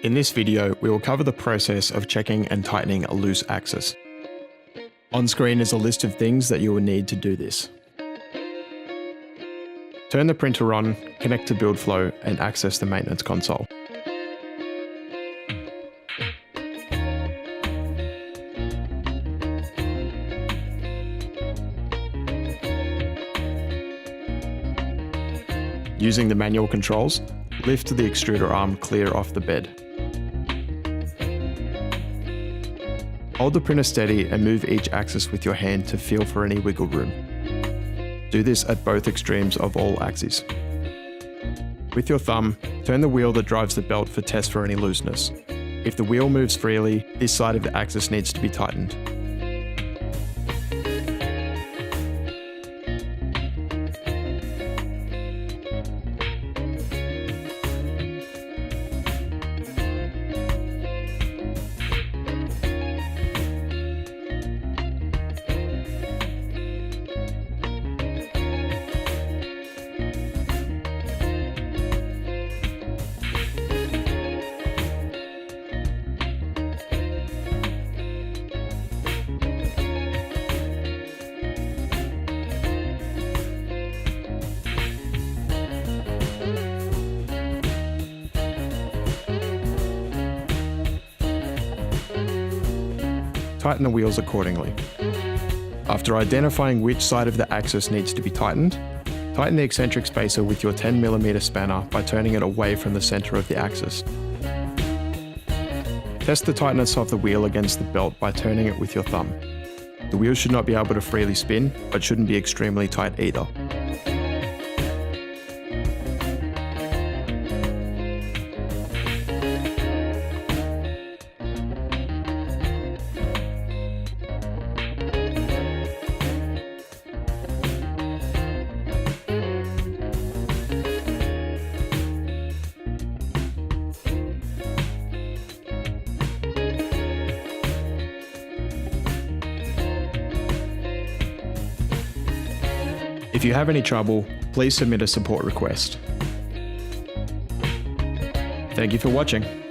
In this video, we will cover the process of checking and tightening a loose axis. On screen is a list of things that you will need to do this. Turn the printer on, connect to BuildFlow, and access the maintenance console. Using the manual controls, lift the extruder arm clear off the bed. Hold the printer steady and move each axis with your hand to feel for any wiggle room. Do this at both extremes of all axes. With your thumb, turn the wheel that drives the belt for test for any looseness. If the wheel moves freely, this side of the axis needs to be tightened. Tighten the wheels accordingly. After identifying which side of the axis needs to be tightened, tighten the eccentric spacer with your 10mm spanner by turning it away from the center of the axis. Test the tightness of the wheel against the belt by turning it with your thumb. The wheel should not be able to freely spin, but shouldn't be extremely tight either. If you have any trouble, please submit a support request. Thank you for watching.